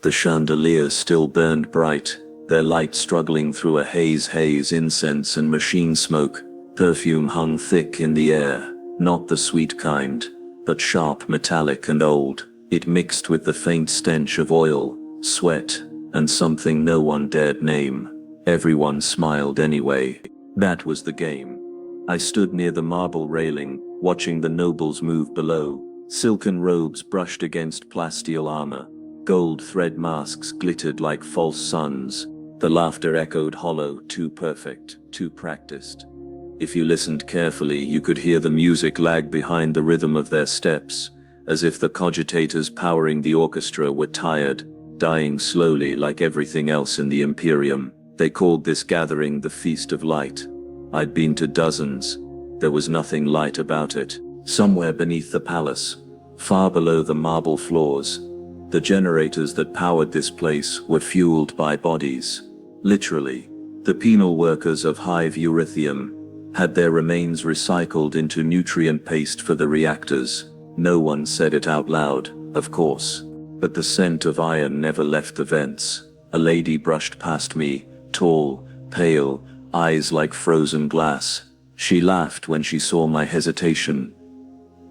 The chandeliers still burned bright, their light struggling through a haze incense and machine smoke. Perfume hung thick in the air, not the sweet kind, but sharp, metallic and old. It mixed with the faint stench of oil, sweat, and something no one dared name. Everyone smiled anyway. That was the game. I stood near the marble railing, watching the nobles move below. Silken robes brushed against plasteel armor. Gold thread masks glittered like false suns. The laughter echoed hollow, too perfect, too practiced. If you listened carefully, you could hear the music lag behind the rhythm of their steps, as if the cogitators powering the orchestra were tired, dying slowly like everything else in the Imperium. They called this gathering the Feast of Light. I'd been to dozens. There was nothing light about it. Somewhere beneath the palace, far below the marble floors, the generators that powered this place were fueled by bodies. Literally, the penal workers of Hive Eurythium had their remains recycled into nutrient paste for the reactors. No one said it out loud, of course, but the scent of iron never left the vents. A lady brushed past me, tall, pale, eyes like frozen glass. She laughed when she saw my hesitation.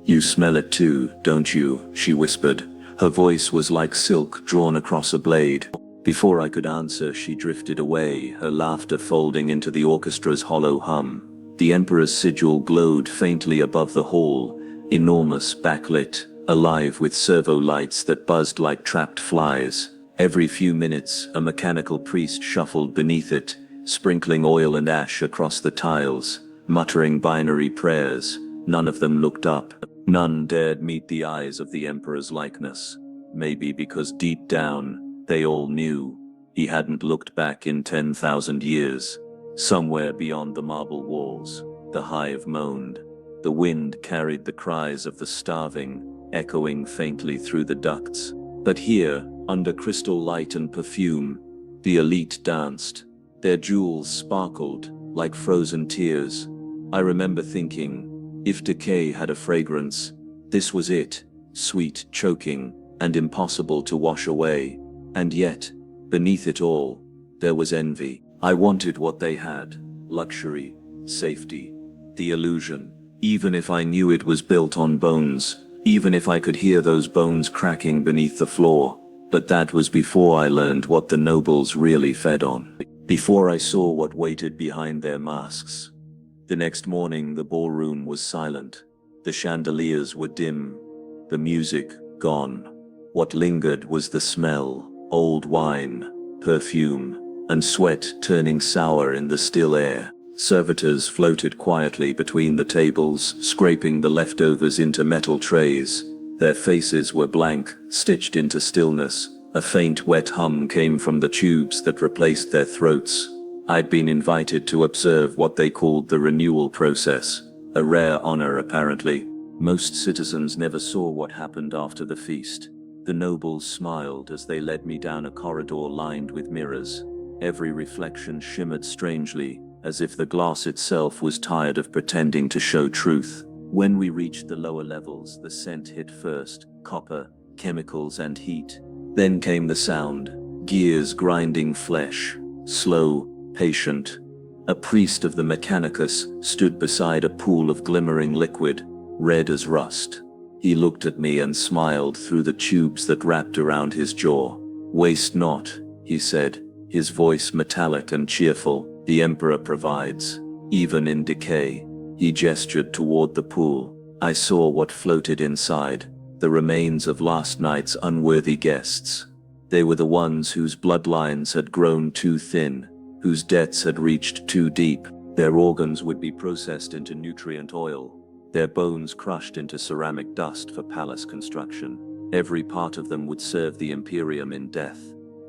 "You smell it too, don't you?" she whispered. Her voice was like silk drawn across a blade. Before I could answer, she drifted away, her laughter folding into the orchestra's hollow hum. The Emperor's sigil glowed faintly above the hall, enormous, backlit, alive with servo lights that buzzed like trapped flies. Every few minutes, a mechanical priest shuffled beneath it, sprinkling oil and ash across the tiles, muttering binary prayers. None of them looked up. None dared meet the eyes of the Emperor's likeness. Maybe because deep down, they all knew he hadn't looked back in 10,000 years. Somewhere beyond the marble walls, the hive moaned. The wind carried the cries of the starving, echoing faintly through the ducts. But here, under crystal light and perfume, the elite danced. Their jewels sparkled like frozen tears. I remember thinking, if decay had a fragrance, this was it, sweet, choking, and impossible to wash away. And yet, beneath it all, there was envy. I wanted what they had, luxury, safety, the illusion. Even if I knew it was built on bones, even if I could hear those bones cracking beneath the floor. But that was before I learned what the nobles really fed on. Before I saw what waited behind their masks. The next morning, the ballroom was silent. The chandeliers were dim, the music gone. What lingered was the smell, old wine, perfume, and sweat turning sour in the still air. Servitors floated quietly between the tables, scraping the leftovers into metal trays. Their faces were blank, stitched into stillness. A faint wet hum came from the tubes that replaced their throats. I'd been invited to observe what they called the renewal process, a rare honor apparently. Most citizens never saw what happened after the feast. The nobles smiled as they led me down a corridor lined with mirrors. Every reflection shimmered strangely, as if the glass itself was tired of pretending to show truth. When we reached the lower levels, the scent hit first, copper, chemicals and heat. Then came the sound, gears grinding flesh, slow, patient. A priest of the Mechanicus stood beside a pool of glimmering liquid, red as rust. He looked at me and smiled through the tubes that wrapped around his jaw. "Waste not," he said, his voice metallic and cheerful. "The Emperor provides, even in decay." He gestured toward the pool. I saw what floated inside, the remains of last night's unworthy guests. They were the ones whose bloodlines had grown too thin, whose debts had reached too deep. Their organs would be processed into nutrient oil, their bones crushed into ceramic dust for palace construction. Every part of them would serve the Imperium in death,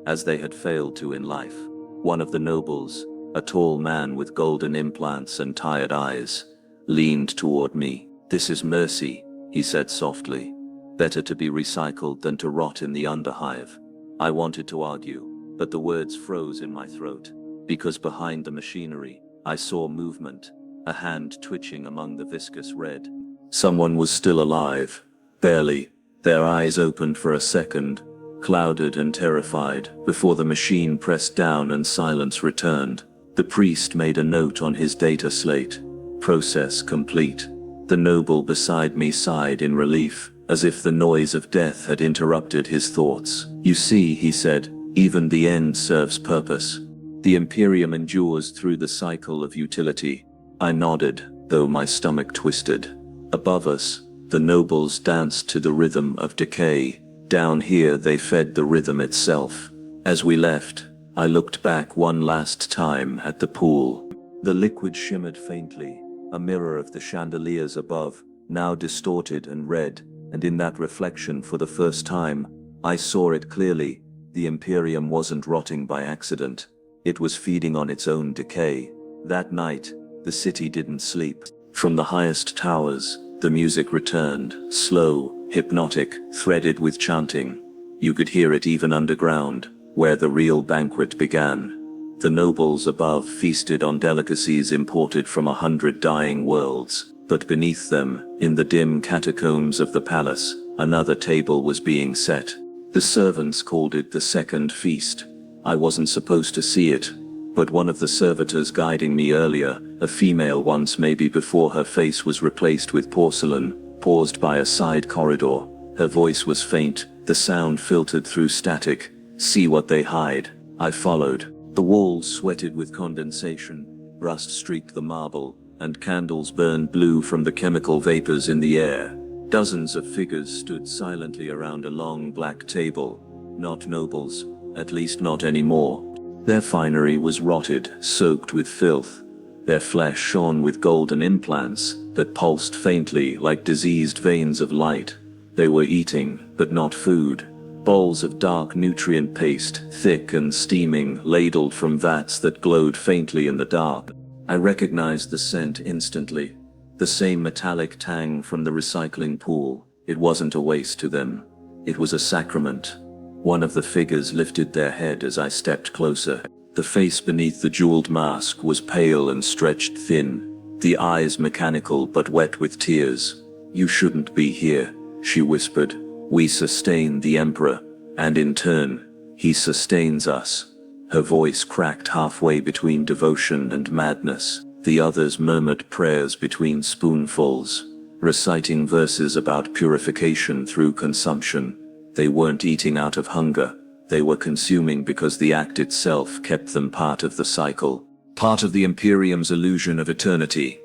as they had failed to in life. One of the nobles, a tall man with golden implants and tired eyes, leaned toward me. "This is mercy," he said softly. "Better to be recycled than to rot in the underhive." I wanted to argue, but the words froze in my throat, because behind the machinery, I saw movement, a hand twitching among the viscous red. Someone was still alive, barely. Their eyes opened for a second, clouded and terrified, before the machine pressed down and silence returned. The priest made a note on his data slate. Process complete. The noble beside me sighed in relief, as if the noise of death had interrupted his thoughts. You see, he said, even the end serves purpose. The Imperium endures through the cycle of utility. I nodded, though my stomach twisted. Above us, the nobles danced to the rhythm of decay. Down here they fed the rhythm itself. As we left, I looked back one last time at the pool. The liquid shimmered faintly, a mirror of the chandeliers above, now distorted and red, and in that reflection for the first time, I saw it clearly. The Imperium wasn't rotting by accident. It was feeding on its own decay. That night, the city didn't sleep. From the highest towers, the music returned, slow, hypnotic, threaded with chanting. You could hear it even underground, where the real banquet began. The nobles above feasted on delicacies imported from 100 dying worlds, but beneath them, in the dim catacombs of the palace, another table was being set. The servants called it the second feast. I wasn't supposed to see it, but one of the servitors guiding me earlier, a female once maybe before her face was replaced with porcelain, paused by a side corridor. Her voice was faint, the sound filtered through static. See what they hide. I followed. The walls sweated with condensation, rust streaked the marble, and candles burned blue from the chemical vapors in the air. Dozens of figures stood silently around a long black table. Not nobles, at least not anymore. Their finery was rotted, soaked with filth. Their flesh shone with golden implants that pulsed faintly like diseased veins of light. They were eating, but not food. Bowls of dark nutrient paste, thick and steaming, ladled from vats that glowed faintly in the dark. I recognized the scent instantly. The same metallic tang from the recycling pool. It wasn't a waste to them. It was a sacrament. One of the figures lifted their head as I stepped closer. The face beneath the jeweled mask was pale and stretched thin, the eyes mechanical but wet with tears. You shouldn't be here, she whispered. We sustain the Emperor, and in turn, he sustains us. Her voice cracked halfway between devotion and madness. The others murmured prayers between spoonfuls, reciting verses about purification through consumption. They weren't eating out of hunger. They were consuming because the act itself kept them part of the cycle, part of the Imperium's illusion of eternity.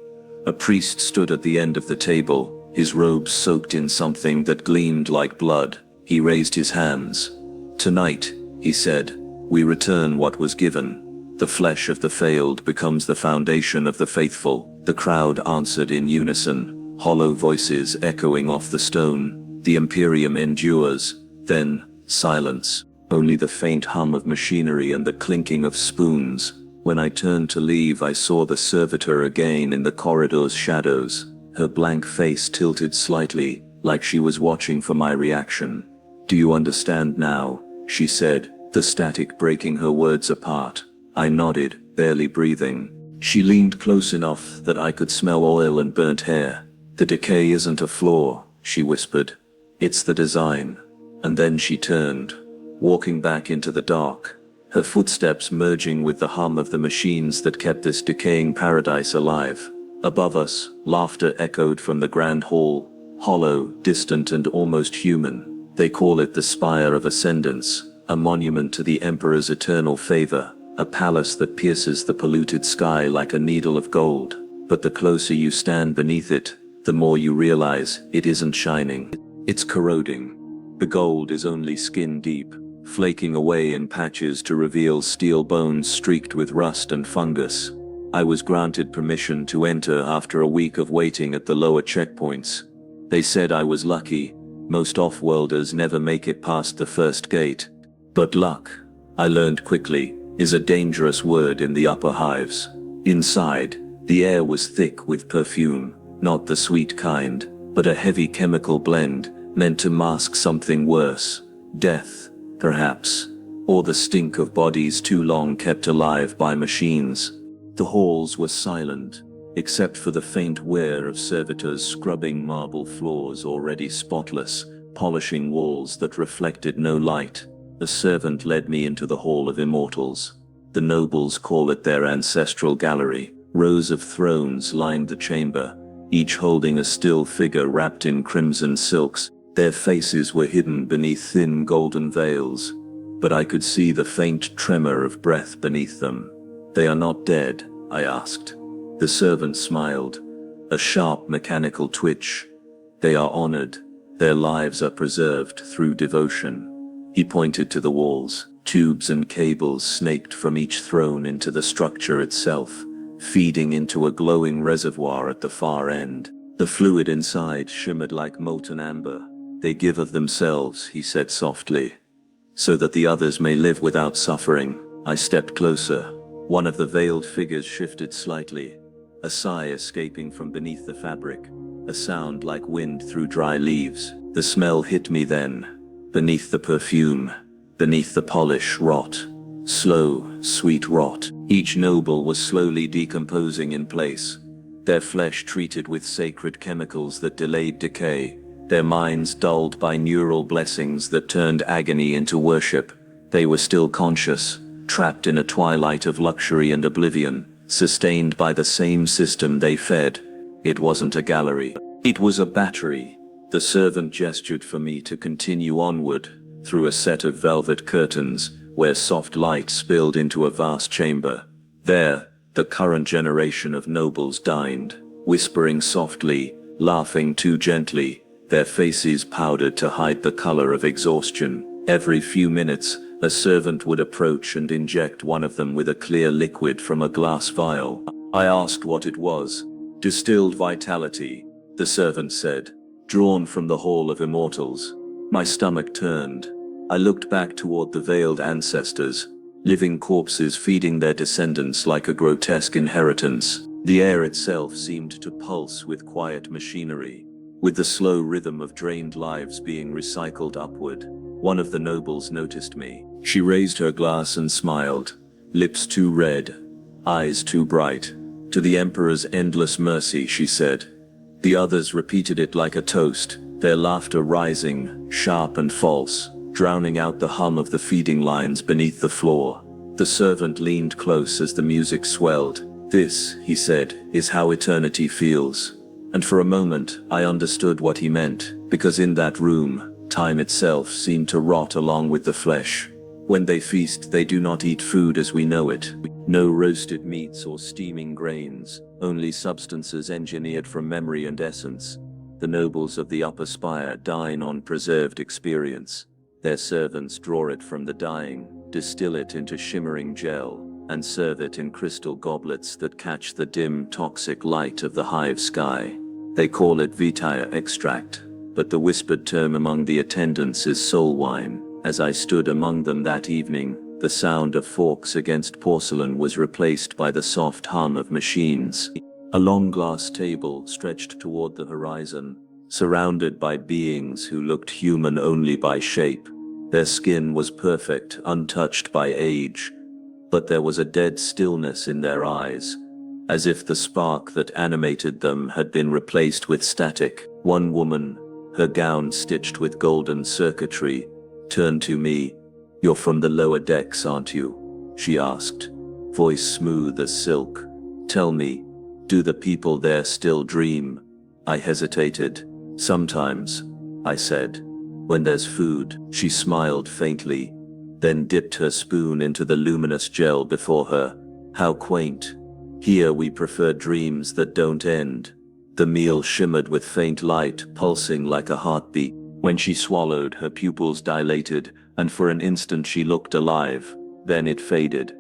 A priest stood at the end of the table, his robes soaked in something that gleamed like blood. He raised his hands. Tonight, he said, we return what was given. The flesh of the failed becomes the foundation of the faithful. The crowd answered in unison, hollow voices echoing off the stone. The Imperium endures. Then, silence. Only the faint hum of machinery and the clinking of spoons. When I turned to leave, I saw the servitor again in the corridor's shadows. Her blank face tilted slightly, like she was watching for my reaction. Do you understand now? She said, the static breaking her words apart. I nodded, barely breathing. She leaned close enough that I could smell oil and burnt hair. The decay isn't a flaw, she whispered. It's the design. And then she turned, walking back into the dark, her footsteps merging with the hum of the machines that kept this decaying paradise alive. Above us, laughter echoed from the grand hall, hollow, distant and almost human. They call it the Spire of Ascendance, a monument to the Emperor's eternal favor, a palace that pierces the polluted sky like a needle of gold. But the closer you stand beneath it, the more you realize it isn't shining. It's corroding. The gold is only skin deep, flaking away in patches to reveal steel bones streaked with rust and fungus. I was granted permission to enter after a week of waiting at the lower checkpoints. They said I was lucky. Most off-worlders never make it past the first gate. But luck, I learned quickly, is a dangerous word in the upper hives. Inside, the air was thick with perfume, not the sweet kind, but a heavy chemical blend, meant to mask something worse. Death, perhaps. Or the stink of bodies too long kept alive by machines. The halls were silent, except for the faint whir of servitors scrubbing marble floors already spotless, polishing walls that reflected no light. A servant led me into the Hall of Immortals. The nobles call it their ancestral gallery. Rows of thrones lined the chamber, each holding a still figure wrapped in crimson silks. Their faces were hidden beneath thin golden veils, but I could see the faint tremor of breath beneath them. "They are not dead?" I asked. The servant smiled, a sharp mechanical twitch. "They are honored. Their lives are preserved through devotion." He pointed to the walls. Tubes and cables snaked from each throne into the structure itself, feeding into a glowing reservoir at the far end. The fluid inside shimmered like molten amber. "They give of themselves," he said softly, "so that the others may live without suffering." I stepped closer. One of the veiled figures shifted slightly, a sigh escaping from beneath the fabric, a sound like wind through dry leaves. The smell hit me then. Beneath the perfume, beneath the polish, rot. Slow, sweet rot. Each noble was slowly decomposing in place, their flesh treated with sacred chemicals that delayed decay, their minds dulled by neural blessings that turned agony into worship. They were still conscious, trapped in a twilight of luxury and oblivion, sustained by the same system they fed. It wasn't a gallery. It was a battery. The servant gestured for me to continue onward, through a set of velvet curtains, where soft light spilled into a vast chamber. There, the current generation of nobles dined, whispering softly, laughing too gently, their faces powdered to hide the color of exhaustion. Every few minutes, a servant would approach and inject one of them with a clear liquid from a glass vial. I asked what it was. "Distilled vitality," the servant said, "drawn from the Hall of Immortals." My stomach turned. I looked back toward the veiled ancestors, living corpses feeding their descendants like a grotesque inheritance. The air itself seemed to pulse with quiet machinery, with the slow rhythm of drained lives being recycled upward. One of the nobles noticed me. She raised her glass and smiled, lips too red, eyes too bright. "To the Emperor's endless mercy," she said. The others repeated it like a toast, their laughter rising, sharp and false, drowning out the hum of the feeding lines beneath the floor. The servant leaned close as the music swelled. "This," he said, "is how eternity feels." And for a moment, I understood what he meant, because in that room, time itself seemed to rot along with the flesh. When they feast, they do not eat food as we know it. No roasted meats or steaming grains, only substances engineered from memory and essence. The nobles of the upper spire dine on preserved experience. Their servants draw it from the dying, distill it into shimmering gel, and serve it in crystal goblets that catch the dim, toxic light of the hive sky. They call it vitae extract, but the whispered term among the attendants is soul wine. As I stood among them that evening, the sound of forks against porcelain was replaced by the soft hum of machines. A long glass table stretched toward the horizon, surrounded by beings who looked human only by shape. Their skin was perfect, untouched by age, but there was a dead stillness in their eyes, as if the spark that animated them had been replaced with static. One woman, her gown stitched with golden circuitry, turned to me. "You're from the lower decks, aren't you?" she asked, voice smooth as silk. "Tell me, do the people there still dream?" I hesitated. "Sometimes," I said. "When there's food." She smiled faintly, then dipped her spoon into the luminous gel before her. "How quaint. Here we prefer dreams that don't end." The meal shimmered with faint light, pulsing like a heartbeat. When she swallowed, her pupils dilated, and for an instant she looked alive. Then it faded.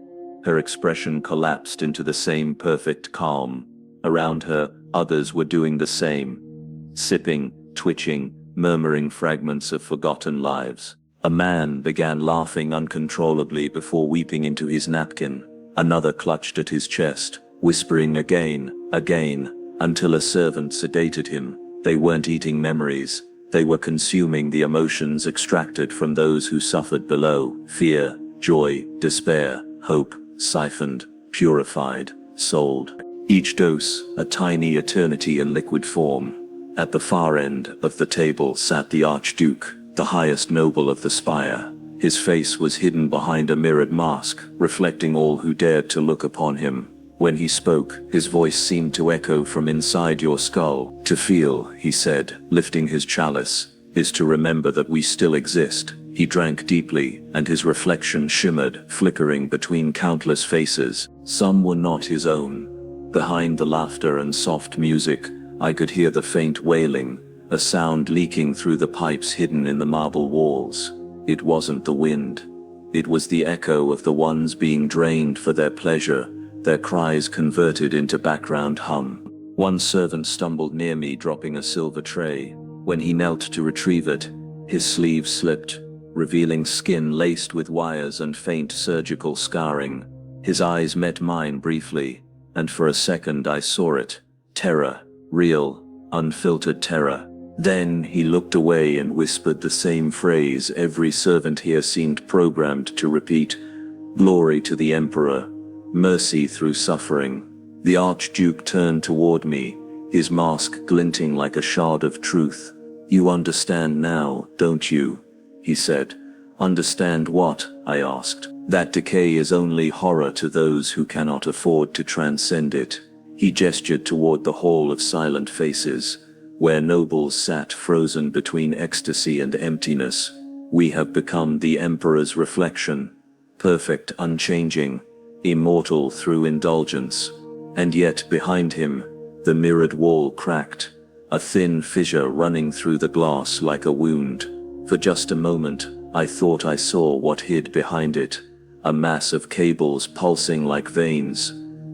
Her expression collapsed into the same perfect calm. Around her, others were doing the same, sipping, twitching, murmuring fragments of forgotten lives. A man began laughing uncontrollably before weeping into his napkin. Another clutched at his chest, whispering again, until a servant sedated him. They weren't eating memories. They were consuming the emotions extracted from those who suffered below. Fear, joy, despair, hope, siphoned, purified, sold. Each dose, a tiny eternity in liquid form. At the far end of the table sat the Archduke, the highest noble of the spire. His face was hidden behind a mirrored mask, reflecting all who dared to look upon him. When he spoke, his voice seemed to echo from inside your skull. To feel, he said, lifting his chalice, is to remember that we still exist. He drank deeply, and his reflection shimmered, flickering between countless faces. Some were not his own. Behind the laughter and soft music, I could hear the faint wailing, a sound leaking through the pipes hidden in the marble walls. It wasn't the wind. It was the echo of the ones being drained for their pleasure, their cries converted into background hum. One servant stumbled near me, dropping a silver tray. When he knelt to retrieve it, his sleeve slipped, revealing skin laced with wires and faint surgical scarring. His eyes met mine briefly, and for a second I saw it. Terror. Real, unfiltered terror. Then he looked away and whispered the same phrase every servant here seemed programmed to repeat. Glory to the Emperor. Mercy through suffering. The Archduke turned toward me, his mask glinting like a shard of truth. You understand now, don't you? He said. Understand what? I asked. That decay is only horror to those who cannot afford to transcend it. He gestured toward the hall of silent faces, where nobles sat frozen between ecstasy and emptiness. We have become the Emperor's reflection, perfect, unchanging, immortal through indulgence. And yet behind him, the mirrored wall cracked, a thin fissure running through the glass like a wound. For just a moment, I thought I saw what hid behind it, a mass of cables pulsing like veins,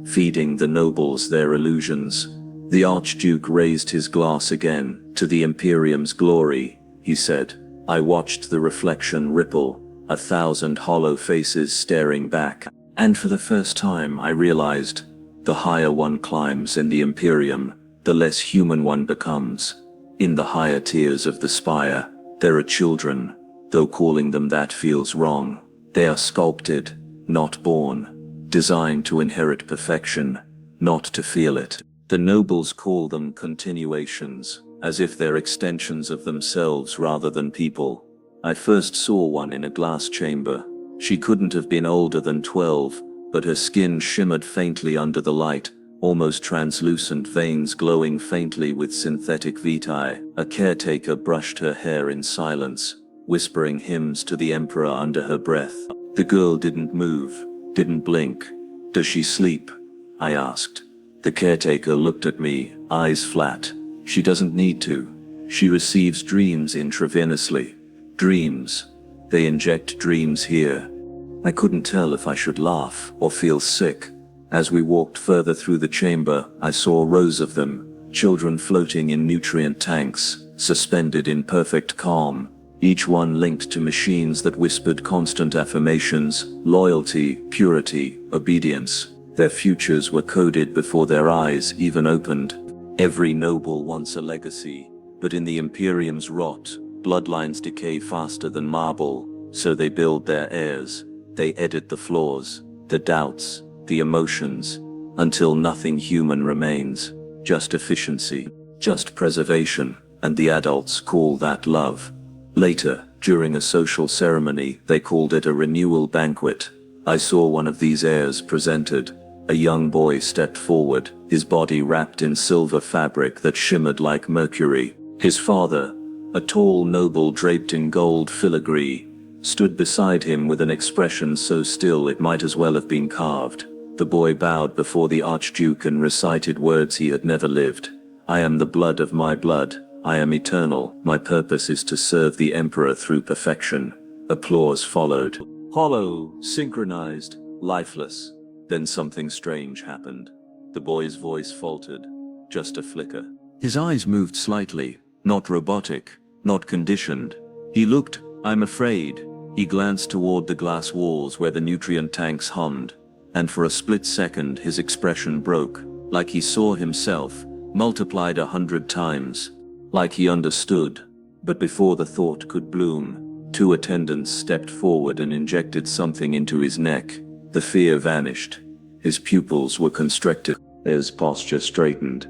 feeding the nobles their illusions. The Archduke raised his glass again. To the Imperium's glory, he said. I watched the reflection ripple, 1,000 hollow faces staring back. And for the first time I realized, the higher one climbs in the Imperium, the less human one becomes. In the higher tiers of the spire, there are children, though calling them that feels wrong. They are sculpted, not born. Designed to inherit perfection, not to feel it. The nobles call them continuations, as if they're extensions of themselves rather than people. I first saw one in a glass chamber. She couldn't have been older than 12, but her skin shimmered faintly under the light, almost translucent veins glowing faintly with synthetic vitae. A caretaker brushed her hair in silence, whispering hymns to the Emperor under her breath. The girl didn't move. Didn't blink. Does she sleep? I asked. The caretaker looked at me, eyes flat. She doesn't need to. She receives dreams intravenously. Dreams. They inject dreams here. I couldn't tell if I should laugh or feel sick. As we walked further through the chamber, I saw rows of them, children floating in nutrient tanks, suspended in perfect calm. Each one linked to machines that whispered constant affirmations, loyalty, purity, obedience. Their futures were coded before their eyes even opened. Every noble wants a legacy, but in the Imperium's rot, bloodlines decay faster than marble, so they build their heirs. They edit the flaws, the doubts, the emotions, until nothing human remains, just efficiency, just preservation, and the adults call that love. Later, during a social ceremony, they called it a renewal banquet. I saw one of these heirs presented. A young boy stepped forward, his body wrapped in silver fabric that shimmered like mercury. His father, a tall noble draped in gold filigree, stood beside him with an expression so still it might as well have been carved. The boy bowed before the Archduke and recited words he had never lived. I am the blood of my blood. I am eternal. My purpose is to serve the Emperor through perfection. Applause followed. Hollow, synchronized, lifeless. Then something strange happened. The boy's voice faltered. Just a flicker. His eyes moved slightly, not robotic, not conditioned. He looked, I'm afraid. He glanced toward the glass walls where the nutrient tanks hummed, and for a split second his expression broke, like he saw himself, multiplied 100 times. Like he understood. But before the thought could bloom, 2 attendants stepped forward and injected something into his neck. The fear vanished. His pupils were constricted. His posture straightened.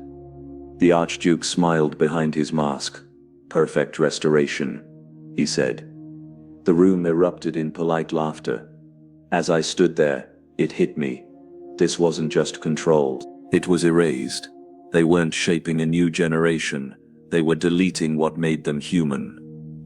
The Archduke smiled behind his mask. "Perfect restoration," he said. The room erupted in polite laughter. As I stood there, it hit me. This wasn't just controlled. It was erased. They weren't shaping a new generation. They were deleting what made them human.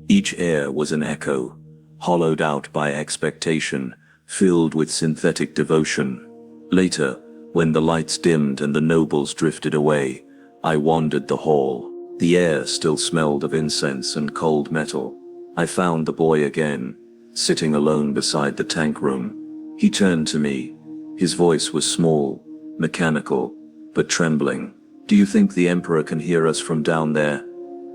Each heir was an echo, hollowed out by expectation, filled with synthetic devotion. Later, when the lights dimmed and the nobles drifted away, I wandered the hall. The air still smelled of incense and cold metal. I found the boy again, sitting alone beside the tank room. He turned to me. His voice was small, mechanical, but trembling. "Do you think the Emperor can hear us from down there?"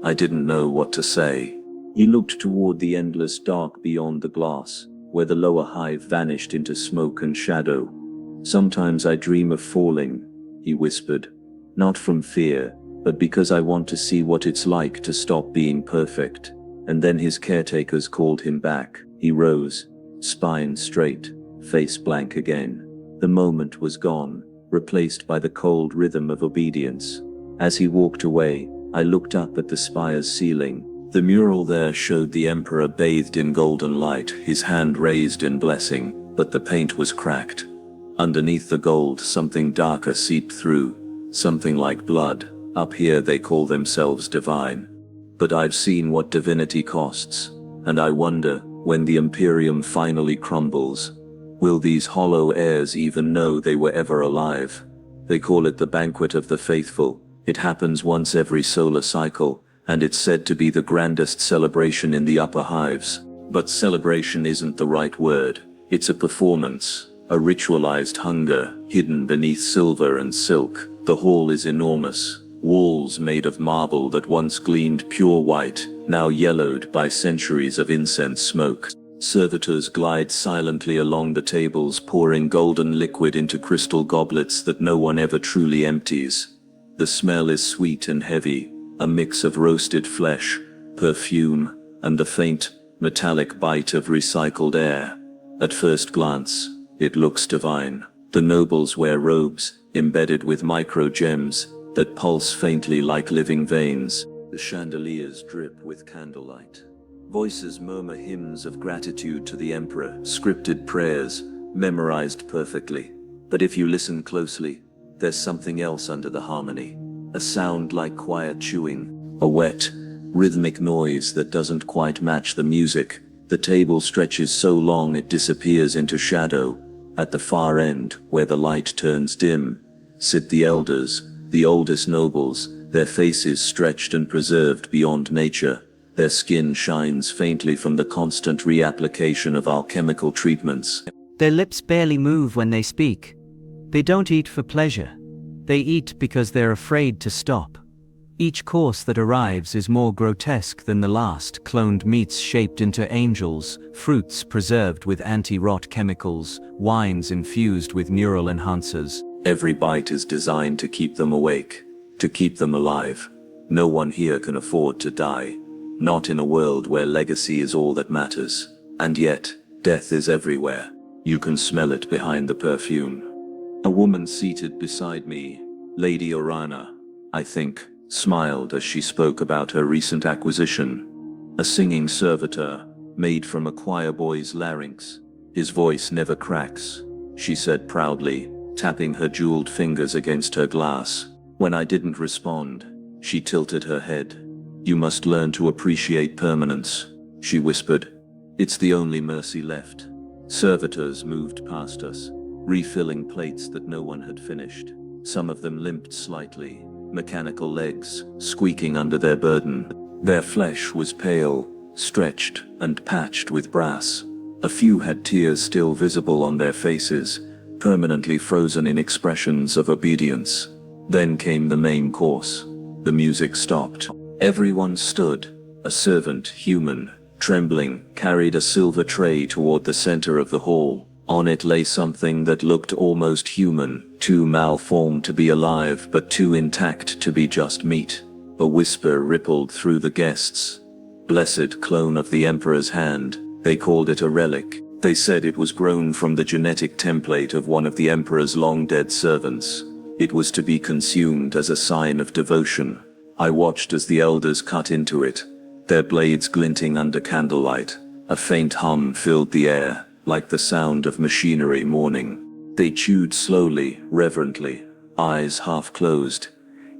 I didn't know what to say. He looked toward the endless dark beyond the glass, where the lower hive vanished into smoke and shadow. "Sometimes I dream of falling," he whispered. "Not from fear, but because I want to see what it's like to stop being perfect." And then his caretakers called him back. He rose, spine straight, face blank again. The moment was gone, replaced by the cold rhythm of obedience. As he walked away, I looked up at the spire's ceiling. The mural there showed the Emperor bathed in golden light, his hand raised in blessing, but the paint was cracked. Underneath the gold, something darker seeped through, something like blood. Up here they call themselves divine. But I've seen what divinity costs, and I wonder, when the Imperium finally crumbles, will these hollow heirs even know they were ever alive? They call it the Banquet of the Faithful. It happens once every solar cycle, and it's said to be the grandest celebration in the upper hives. But celebration isn't the right word. It's a performance, a ritualized hunger, hidden beneath silver and silk. The hall is enormous. Walls made of marble that once gleamed pure white, now yellowed by centuries of incense smoke. Servitors glide silently along the tables, pouring golden liquid into crystal goblets that no one ever truly empties. The smell is sweet and heavy, a mix of roasted flesh, perfume, and the faint, metallic bite of recycled air. At first glance, it looks divine. The nobles wear robes, embedded with micro-gems, that pulse faintly like living veins. The chandeliers drip with candlelight. Voices murmur hymns of gratitude to the Emperor, scripted prayers, memorized perfectly. But if you listen closely, there's something else under the harmony. A sound like quiet chewing, a wet, rhythmic noise that doesn't quite match the music. The table stretches so long it disappears into shadow. At the far end, where the light turns dim, sit the elders, the oldest nobles, their faces stretched and preserved beyond nature. Their skin shines faintly from the constant reapplication of alchemical treatments. Their lips barely move when they speak. They don't eat for pleasure. They eat because they're afraid to stop. Each course that arrives is more grotesque than the last, cloned meats shaped into angels, fruits preserved with anti-rot chemicals, wines infused with neural enhancers. Every bite is designed to keep them awake, to keep them alive. No one here can afford to die. Not in a world where legacy is all that matters. And yet, death is everywhere. You can smell it behind the perfume. A woman seated beside me, Lady Orana, I think, smiled as she spoke about her recent acquisition. A singing servitor, made from a choir boy's larynx. His voice never cracks, she said proudly, tapping her jeweled fingers against her glass. When I didn't respond, she tilted her head. "You must learn to appreciate permanence," she whispered. "It's the only mercy left." Servitors moved past us, refilling plates that no one had finished. Some of them limped slightly, mechanical legs squeaking under their burden. Their flesh was pale, stretched, and patched with brass. A few had tears still visible on their faces, permanently frozen in expressions of obedience. Then came the main course. The music stopped. Everyone stood. A servant, human, trembling, carried a silver tray toward the center of the hall. On it lay something that looked almost human, too malformed to be alive but too intact to be just meat. A whisper rippled through the guests. "Blessed clone of the Emperor's hand," they called it a relic. They said it was grown from the genetic template of one of the Emperor's long-dead servants. It was to be consumed as a sign of devotion. I watched as the elders cut into it, their blades glinting under candlelight. A faint hum filled the air, like the sound of machinery mourning. They chewed slowly, reverently, eyes half closed.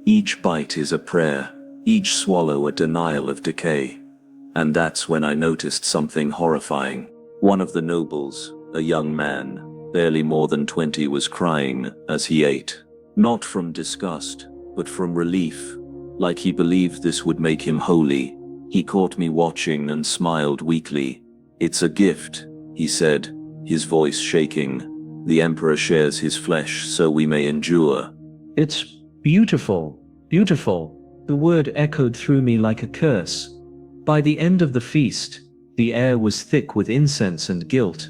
Each bite is a prayer, each swallow a denial of decay. And that's when I noticed something horrifying. One of the nobles, a young man, barely more than 20, was crying as he ate. Not from disgust, but from relief, like he believed this would make him holy. He caught me watching and smiled weakly. "It's a gift," he said, his voice shaking. "The Emperor shares his flesh so we may endure." It's beautiful, beautiful. The word echoed through me like a curse. By the end of the feast, the air was thick with incense and guilt.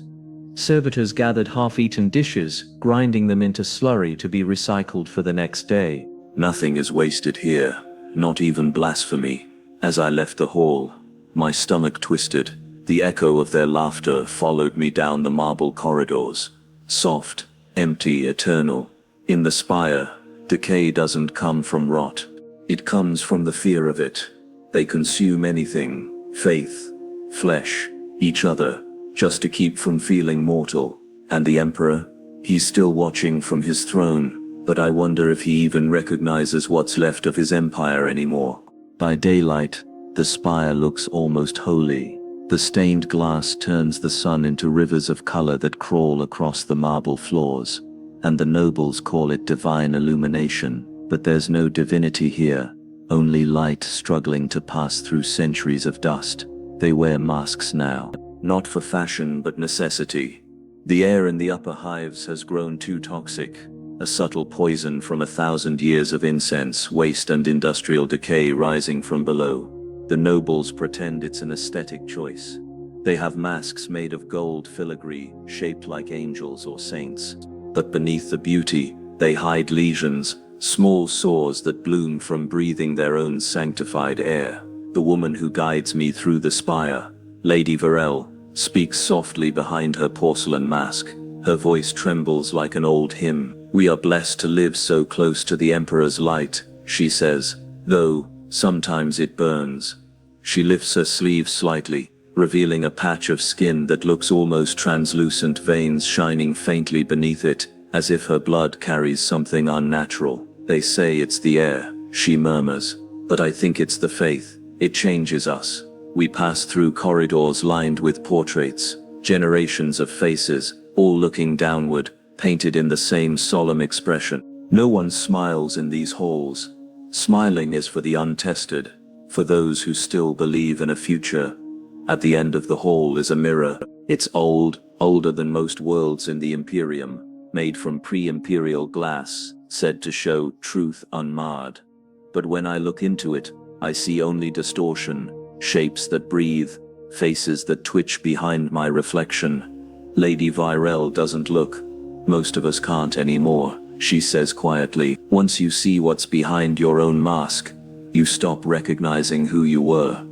Servitors gathered half-eaten dishes, grinding them into slurry to be recycled for the next day. Nothing is wasted here, not even blasphemy. As I left the hall, my stomach twisted. The echo of their laughter followed me down the marble corridors. Soft, empty, eternal. In the spire, decay doesn't come from rot. It comes from the fear of it. They consume anything, faith, flesh, each other, just to keep from feeling mortal. And the Emperor? He's still watching from his throne, but I wonder if he even recognizes what's left of his empire anymore. By daylight, the spire looks almost holy. The stained glass turns the sun into rivers of color that crawl across the marble floors, and the nobles call it divine illumination. But there's no divinity here, only light struggling to pass through centuries of dust. They wear masks now, not for fashion but necessity. The air in the upper hives has grown too toxic, a subtle poison from 1,000 years of incense, waste and industrial decay rising from below. The nobles pretend it's an aesthetic choice. They have masks made of gold filigree, shaped like angels or saints. But beneath the beauty, they hide lesions, small sores that bloom from breathing their own sanctified air. The woman who guides me through the spire, Lady Varel, speaks softly behind her porcelain mask. Her voice trembles like an old hymn. "We are blessed to live so close to the Emperor's light," she says, "though sometimes it burns." She lifts her sleeve slightly, revealing a patch of skin that looks almost translucent, veins shining faintly beneath it, as if her blood carries something unnatural. "They say it's the air," she murmurs, "but I think it's the faith. It changes us." We pass through corridors lined with portraits, generations of faces, all looking downward, painted in the same solemn expression. No one smiles in these halls. Smiling is for the untested, for those who still believe in a future. At the end of the hall is a mirror. It's old, older than most worlds in the Imperium, made from pre-imperial glass, said to show truth unmarred. But when I look into it, I see only distortion, shapes that breathe, faces that twitch behind my reflection. Lady Varel doesn't look. Most of us can't anymore, she says quietly. Once you see what's behind your own mask, you stop recognizing who you were.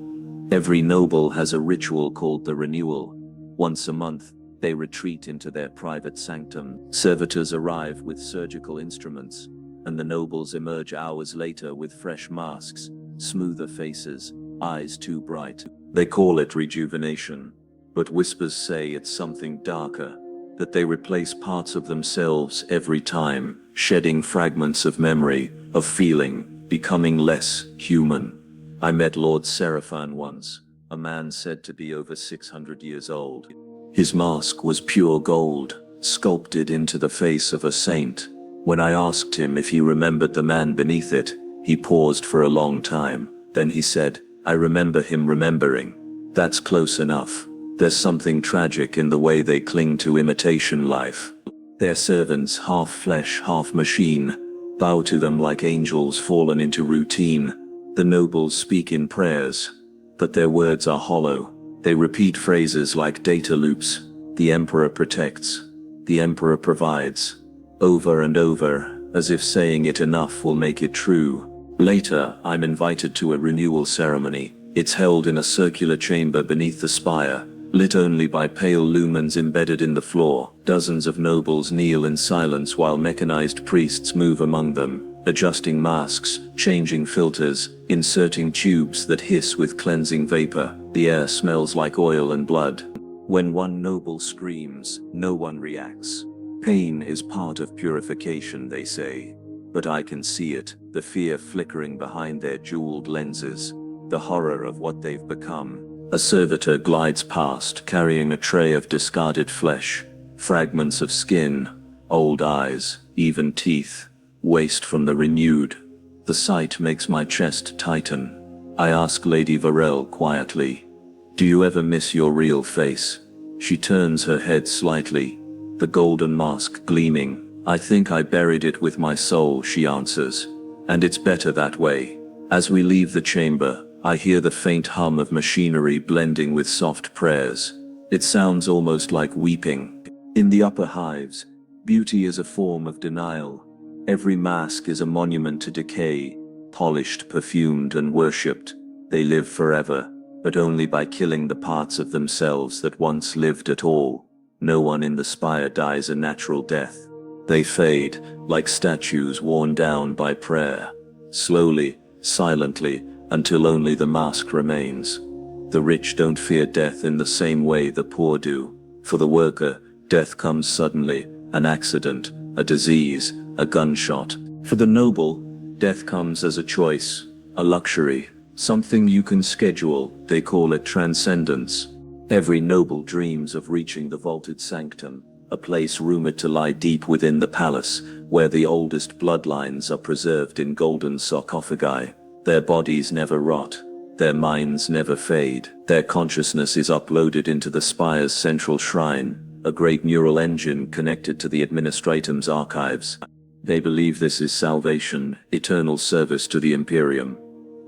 Every noble has a ritual called the renewal. Once a month, they retreat into their private sanctum. Servitors arrive with surgical instruments, and the nobles emerge hours later with fresh masks, smoother faces, eyes too bright. They call it rejuvenation, but whispers say it's something darker, that they replace parts of themselves every time, shedding fragments of memory, of feeling, becoming less human. I met Lord Seraphon once, a man said to be over 600 years old. His mask was pure gold, sculpted into the face of a saint. When I asked him if he remembered the man beneath it, he paused for a long time. Then he said, "I remember him remembering." That's close enough. There's something tragic in the way they cling to imitation life. Their servants, half flesh, half machine, bow to them like angels fallen into routine. The nobles speak in prayers, but their words are hollow. They repeat phrases like data loops. The Emperor protects. The Emperor provides. Over and over, as if saying it enough will make it true. Later, I'm invited to a renewal ceremony. It's held in a circular chamber beneath the spire. lit only by pale lumens embedded in the floor. Dozens of nobles kneel in silence while mechanized priests move among them, adjusting masks, changing filters, inserting tubes that hiss with cleansing vapor. The air smells like oil and blood. When one noble screams, no one reacts. Pain is part of purification, they say. But I can see it, the fear flickering behind their jeweled lenses, the horror of what they've become. A servitor glides past, carrying a tray of discarded flesh, fragments of skin, old eyes, even teeth, waste from the renewed. The sight makes my chest tighten. I ask Lady Varel quietly, "Do you ever miss your real face?" She turns her head slightly, the golden mask gleaming. "I think I buried it with my soul," she answers. "And it's better that way." As we leave the chamber, I hear the faint hum of machinery blending with soft prayers. It sounds almost like weeping. In the upper hives, beauty is a form of denial. Every mask is a monument to decay, polished, perfumed, and worshipped. They live forever, but only by killing the parts of themselves that once lived at all. No one in the spire dies a natural death. They fade, like statues worn down by prayer. Slowly, silently, until only the mask remains. The rich don't fear death in the same way the poor do. For the worker, death comes suddenly, an accident, a disease, a gunshot. For the noble, death comes as a choice, a luxury, something you can schedule. They call it transcendence. Every noble dreams of reaching the vaulted sanctum, a place rumored to lie deep within the palace, where the oldest bloodlines are preserved in golden sarcophagi. Their bodies never rot, their minds never fade. Their consciousness is uploaded into the spire's central shrine, a great neural engine connected to the administratum's archives. They believe this is salvation, eternal service to the Imperium.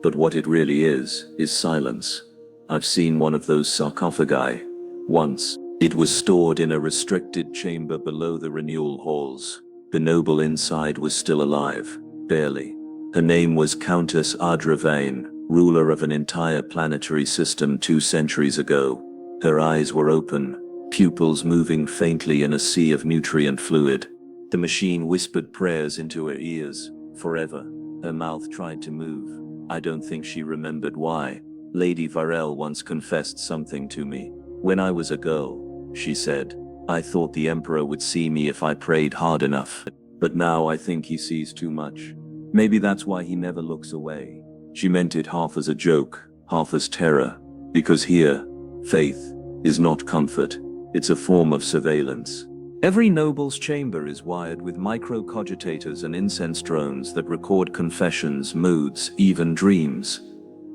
But what it really is silence. I've seen one of those sarcophagi. Once. It was stored in a restricted chamber below the renewal halls. The noble inside was still alive, barely. Her name was Countess Adravane, ruler of an entire planetary system 2 centuries ago. Her eyes were open, pupils moving faintly in a sea of nutrient fluid. The machine whispered prayers into her ears, forever. Her mouth tried to move. I don't think she remembered why. Lady Varel once confessed something to me. "When I was a girl," she said, "I thought the Emperor would see me if I prayed hard enough. But now I think he sees too much. Maybe that's why he never looks away." She meant it half as a joke, half as terror. Because here, faith is not comfort. It's a form of surveillance. Every noble's chamber is wired with micro-cogitators and incense drones that record confessions, moods, even dreams.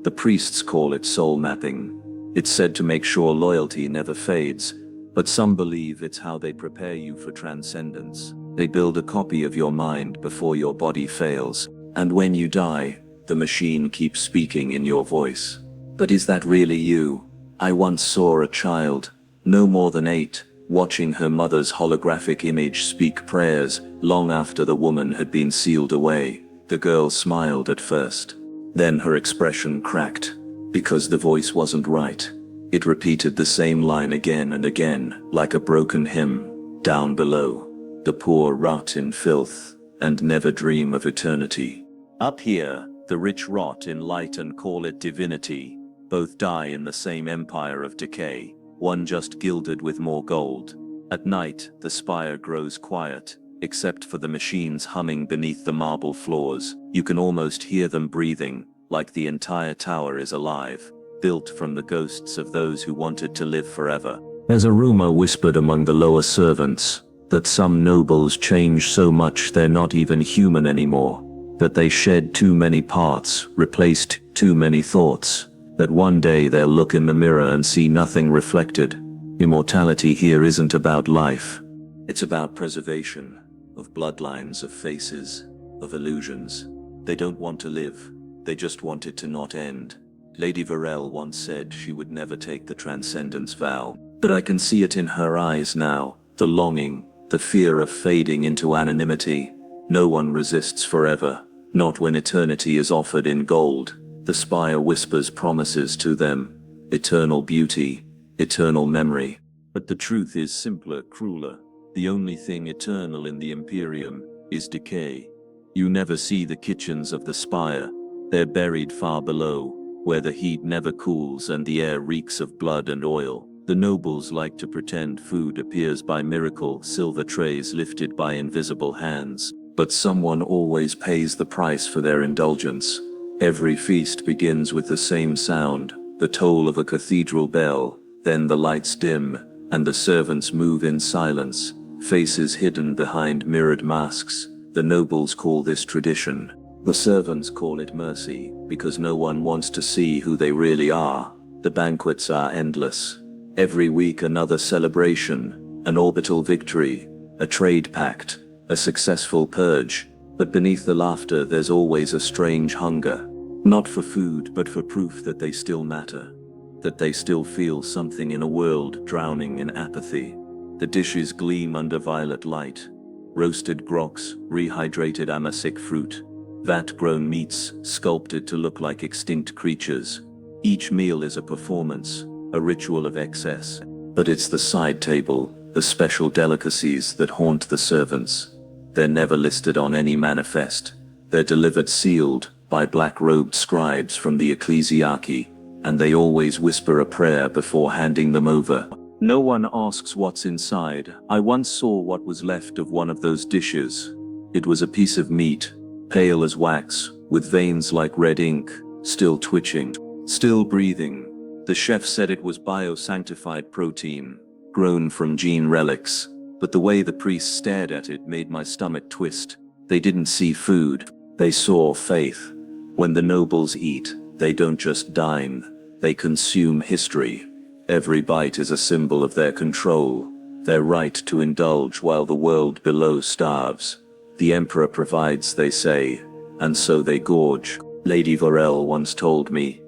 The priests call it soul mapping. It's said to make sure loyalty never fades, but some believe it's how they prepare you for transcendence. They build a copy of your mind before your body fails, and when you die, the machine keeps speaking in your voice. But is that really you? I once saw a child, no more than 8, watching her mother's holographic image speak prayers long after the woman had been sealed away. The girl smiled at first. Then her expression cracked, because the voice wasn't right. It repeated the same line again and again, like a broken hymn. Down below, the poor rot in filth, and never dream of eternity. Up here, the rich rot in light and call it divinity. Both die in the same empire of decay, one just gilded with more gold. At night, the spire grows quiet, except for the machines humming beneath the marble floors. You can almost hear them breathing, like the entire tower is alive, built from the ghosts of those who wanted to live forever. There's a rumor whispered among the lower servants, that some nobles change so much they're not even human anymore, that they shed too many parts, replaced too many thoughts, that one day they'll look in the mirror and see nothing reflected. Immortality here isn't about life. It's about preservation, of bloodlines, of faces, of illusions. They don't want to live, they just want it to not end. Lady Varel once said she would never take the transcendence vow, but I can see it in her eyes now, the longing, the fear of fading into anonymity. No one resists forever, not when eternity is offered in gold. The spire whispers promises to them, eternal beauty, eternal memory. But the truth is simpler, crueler. The only thing eternal in the Imperium is decay. You never see the kitchens of the spire. They're buried far below, where the heat never cools and the air reeks of blood and oil. The nobles like to pretend food appears by miracle, silver trays lifted by invisible hands. But someone always pays the price for their indulgence. Every feast begins with the same sound, the toll of a cathedral bell. Then the lights dim, and the servants move in silence, faces hidden behind mirrored masks. The nobles call this tradition. The servants call it mercy, because no one wants to see who they really are. The banquets are endless. Every week another celebration, an orbital victory, a trade pact, a successful purge. But beneath the laughter there's always a strange hunger. Not for food, but for proof that they still matter. That they still feel something in a world drowning in apathy. The dishes gleam under violet light. Roasted groks, rehydrated amasic fruit, vat-grown meats sculpted to look like extinct creatures. Each meal is a performance, a ritual of excess. But it's the side table, the special delicacies that haunt the servants. They're never listed on any manifest. They're delivered sealed by black-robed scribes from the ecclesiarchy, and they always whisper a prayer before handing them over. No one asks what's inside. I once saw what was left of one of those dishes. It was a piece of meat, pale as wax, with veins like red ink, still twitching, still breathing. The chef said it was bio-sanctified protein, grown from gene relics, but the way the priests stared at it made my stomach twist. They didn't see food, they saw faith. When the nobles eat, they don't just dine, they consume history. Every bite is a symbol of their control, their right to indulge while the world below starves. The emperor provides, they say, and so they gorge. Lady Vorel once told me,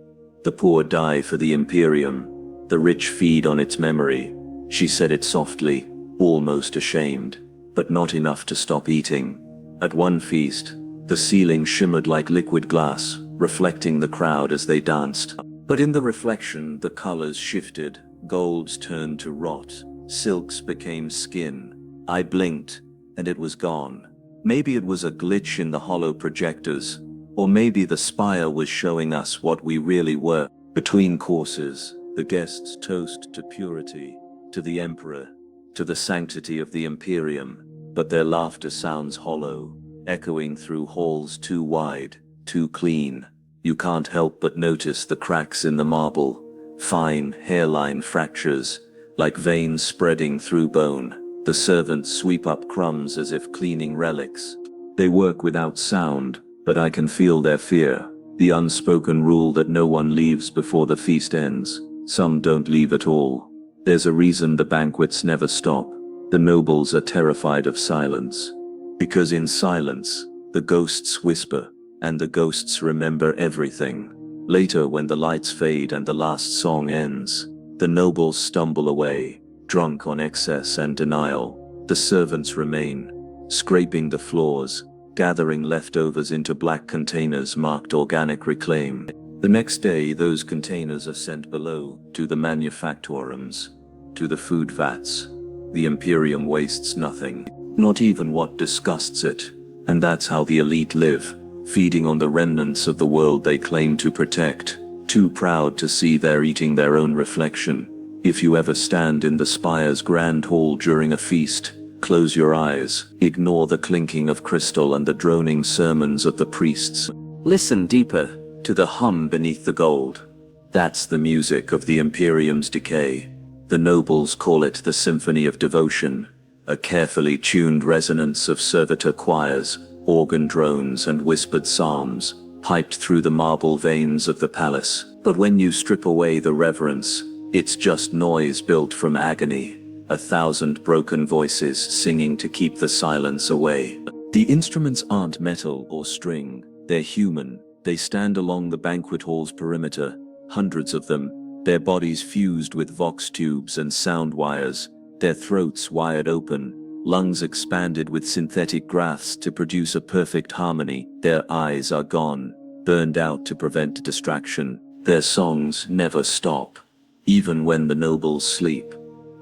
the poor die for the Imperium, the rich feed on its memory. She said it softly, almost ashamed, but not enough to stop eating. At one feast, the ceiling shimmered like liquid glass, reflecting the crowd as they danced. But in the reflection, the colors shifted, golds turned to rot, silks became skin. I blinked, and it was gone. Maybe it was a glitch in the hollow projectors, or maybe the spire was showing us what we really were. Between courses, the guests toast to purity, to the emperor, to the sanctity of the Imperium, but their laughter sounds hollow, echoing through halls too wide, too clean. You can't help but notice the cracks in the marble, fine hairline fractures, like veins spreading through bone. The servants sweep up crumbs as if cleaning relics. They work without sound, but I can feel their fear. The unspoken rule that no one leaves before the feast ends. Some don't leave at all. There's a reason the banquets never stop. The nobles are terrified of silence. Because in silence, the ghosts whisper, and the ghosts remember everything. Later, when the lights fade and the last song ends, the nobles stumble away, drunk on excess and denial. The servants remain, scraping the floors, gathering leftovers into black containers marked organic reclaim. The next day, those containers are sent below, to the manufactorums, to the food vats. The Imperium wastes nothing, not even what disgusts it. And that's how the elite live, feeding on the remnants of the world they claim to protect, too proud to see they're eating their own reflection. If you ever stand in the spire's grand hall during a feast, close your eyes, ignore the clinking of crystal and the droning sermons of the priests. Listen deeper, to the hum beneath the gold. That's the music of the Imperium's decay. The nobles call it the symphony of devotion, a carefully tuned resonance of servitor choirs, organ drones and whispered psalms, piped through the marble veins of the palace. But when you strip away the reverence, it's just noise built from agony, 1,000 broken voices singing to keep the silence away. The instruments aren't metal or string, they're human. They stand along the banquet hall's perimeter, hundreds of them, their bodies fused with vox tubes and sound wires, their throats wired open, lungs expanded with synthetic grafts to produce a perfect harmony. Their eyes are gone, burned out to prevent distraction. Their songs never stop. even when the nobles sleep.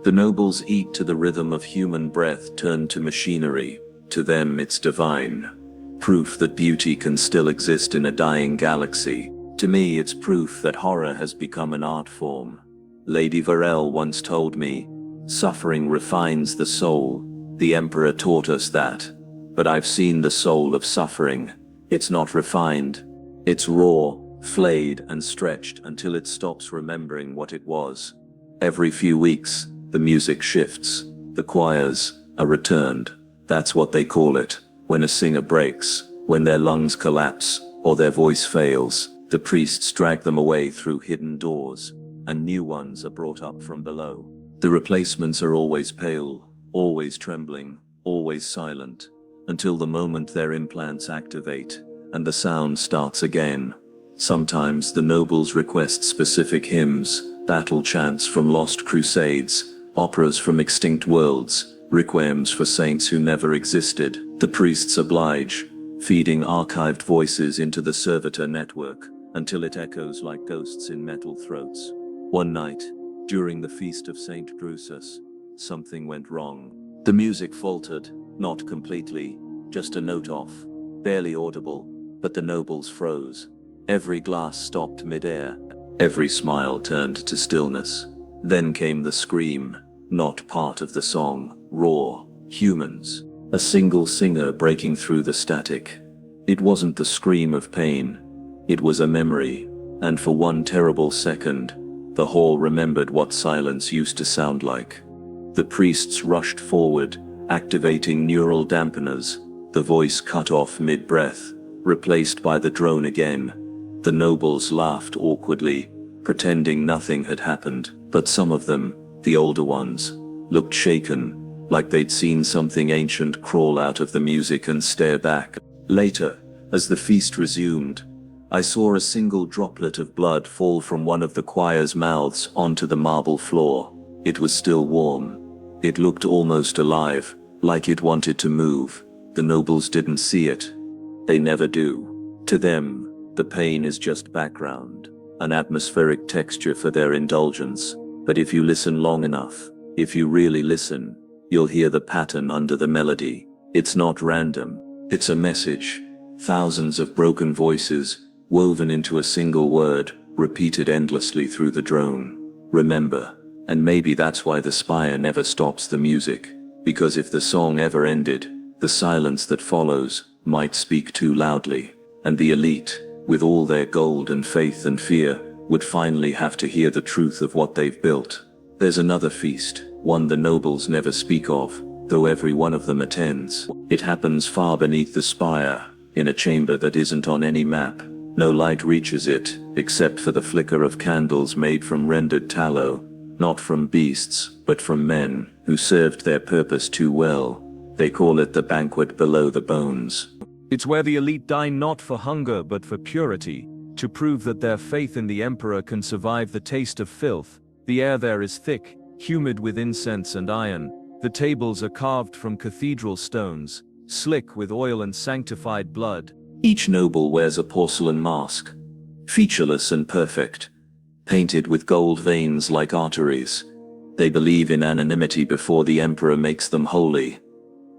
The nobles eat to the rhythm of human breath turned to machinery. To them it's divine. Proof that beauty can still exist in a dying galaxy. To me it's proof that horror has become an art form. Lady Varel once told me, "Suffering refines the soul." The Emperor taught us that. But I've seen the soul of suffering. It's not refined. It's raw, flayed and stretched until it stops remembering what it was. Every few weeks, the music shifts. The choirs are returned. That's what they call it. When a singer breaks, when their lungs collapse, or their voice fails, the priests drag them away through hidden doors, and new ones are brought up from below. The replacements are always pale, always trembling, always silent, until the moment their implants activate, and the sound starts again. Sometimes the nobles request specific hymns, battle chants from lost crusades, operas from extinct worlds, requiems for saints who never existed. The priests oblige, feeding archived voices into the servitor network, until it echoes like ghosts in metal throats. One night, during the feast of Saint Drusus, something went wrong. The music faltered, not completely, just a note off, barely audible, but the nobles froze. Every glass stopped mid-air. Every smile turned to stillness. Then came the scream, not part of the song, raw, humans. A single singer breaking through the static. It wasn't the scream of pain. It was a memory, and for one terrible second, the hall remembered what silence used to sound like. The priests rushed forward, activating neural dampeners, the voice cut off mid-breath, replaced by the drone again. The nobles laughed awkwardly, pretending nothing had happened, but some of them, the older ones, looked shaken, like they'd seen something ancient crawl out of the music and stare back. Later, as the feast resumed, I saw a single droplet of blood fall from one of the choir's mouths onto the marble floor. It was still warm. It looked almost alive, like it wanted to move. The nobles didn't see it. They never do. To them, the pain is just background, an atmospheric texture for their indulgence. But if you listen long enough, if you really listen, you'll hear the pattern under the melody. It's not random. It's a message. Thousands of broken voices, woven into a single word, repeated endlessly through the drone. Remember. And maybe that's why the spire never stops the music. Because if the song ever ended, the silence that follows might speak too loudly. And the elite, with all their gold and faith and fear, would finally have to hear the truth of what they've built. There's another feast, one the nobles never speak of, though every one of them attends. It happens far beneath the spire, in a chamber that isn't on any map. No light reaches it, except for the flicker of candles made from rendered tallow, not from beasts, but from men, who served their purpose too well. They call it the banquet below the bones. It's where the elite dine not for hunger but for purity, to prove that their faith in the emperor can survive the taste of filth. The air there is thick, humid with incense and iron. The tables are carved from cathedral stones, slick with oil and sanctified blood. Each noble wears a porcelain mask, featureless and perfect, painted with gold veins like arteries. They believe in anonymity before the emperor makes them holy.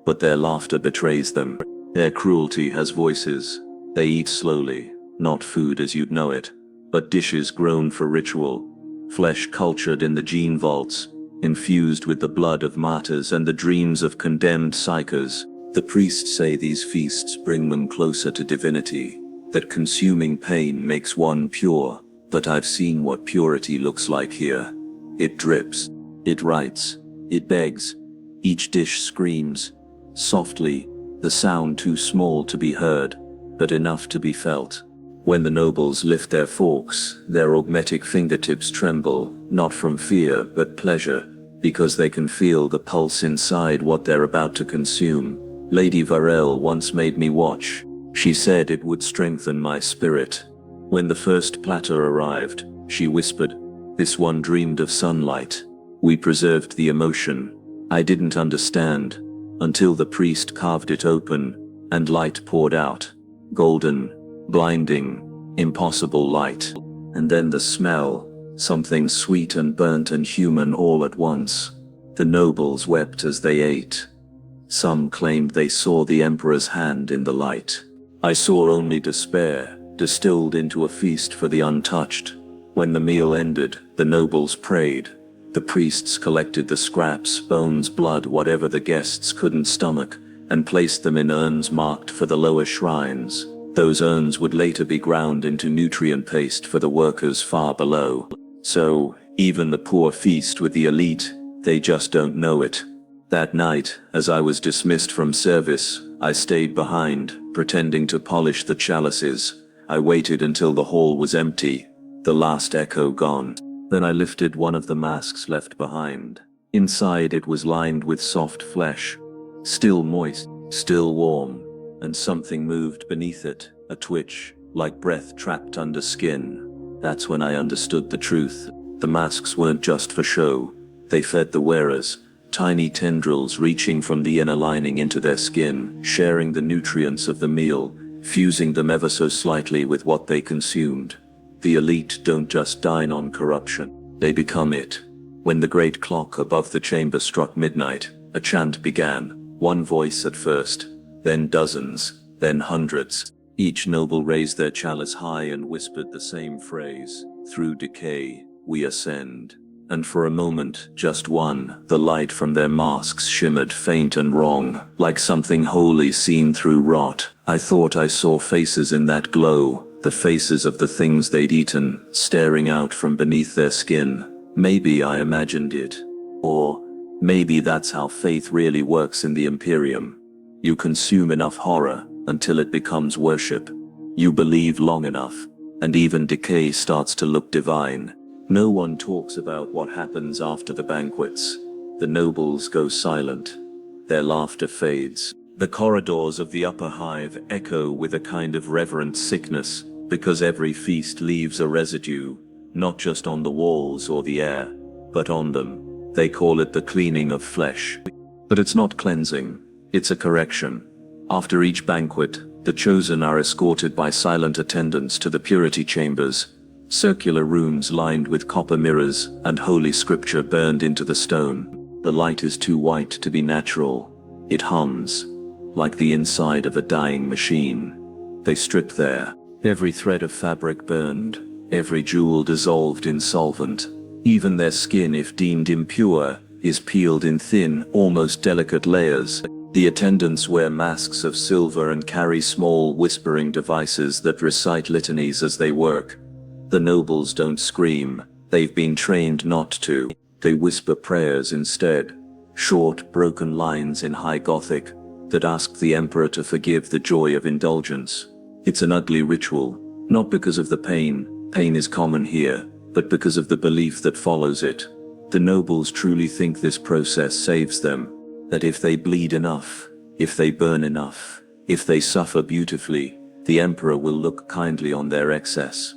But their laughter betrays them. Their cruelty has voices. They eat slowly, not food as you'd know it, but dishes grown for ritual, flesh cultured in the gene vaults, infused with the blood of martyrs and the dreams of condemned psychers. The priests say these feasts bring them closer to divinity, that consuming pain makes one pure. But I've seen what purity looks like here. It drips, it writes, it begs. Each dish screams, softly, the sound too small to be heard, but enough to be felt. When the nobles lift their forks, their augmetic fingertips tremble, not from fear but pleasure, because they can feel the pulse inside what they're about to consume. Lady Varel once made me watch. She said it would strengthen my spirit. When the first platter arrived, she whispered, "This one dreamed of sunlight." We preserved the emotion. I didn't understand, until the priest carved it open, and light poured out. Golden, blinding, impossible light. And then the smell, something sweet and burnt and human all at once. The nobles wept as they ate. Some claimed they saw the emperor's hand in the light. I saw only despair, distilled into a feast for the untouched. When the meal ended, the nobles prayed. The priests collected the scraps, bones, blood, whatever the guests couldn't stomach, and placed them in urns marked for the lower shrines. Those urns would later be ground into nutrient paste for the workers far below. So, even the poor feast with the elite, they just don't know it. That night, as I was dismissed from service, I stayed behind, pretending to polish the chalices. I waited until the hall was empty, the last echo gone. Then I lifted one of the masks left behind. Inside it was lined with soft flesh, still moist, still warm, and something moved beneath it, a twitch, like breath trapped under skin. That's when I understood the truth. The masks weren't just for show. They fed the wearers, tiny tendrils reaching from the inner lining into their skin, sharing the nutrients of the meal, fusing them ever so slightly with what they consumed. The elite don't just dine on corruption, they become it. When the great clock above the chamber struck midnight, a chant began, one voice at first, then dozens, then hundreds. Each noble raised their chalice high and whispered the same phrase, "Through decay, we ascend." And for a moment, just one, the light from their masks shimmered faint and wrong, like something holy seen through rot. I thought I saw faces in that glow, the faces of the things they'd eaten, staring out from beneath their skin. Maybe I imagined it. Or maybe that's how faith really works in the Imperium. You consume enough horror until it becomes worship. You believe long enough, and even decay starts to look divine. No one talks about what happens after the banquets. The nobles go silent. Their laughter fades. The corridors of the upper hive echo with a kind of reverent sickness, because every feast leaves a residue, not just on the walls or the air, but on them. They call it the cleaning of flesh. But it's not cleansing, it's a correction. After each banquet, the chosen are escorted by silent attendants to the purity chambers, circular rooms lined with copper mirrors and holy scripture burned into the stone. The light is too white to be natural. It hums, like the inside of a dying machine. They strip there, every thread of fabric burned, every jewel dissolved in solvent. Even their skin, if deemed impure, is peeled in thin, almost delicate layers. The attendants wear masks of silver and carry small whispering devices that recite litanies as they work. The nobles don't scream, they've been trained not to. They whisper prayers instead, short, broken lines in high Gothic that ask the emperor to forgive the joy of indulgence. It's an ugly ritual, not because of the pain, pain is common here, but because of the belief that follows it. The nobles truly think this process saves them, that if they bleed enough, if they burn enough, if they suffer beautifully, the emperor will look kindly on their excess.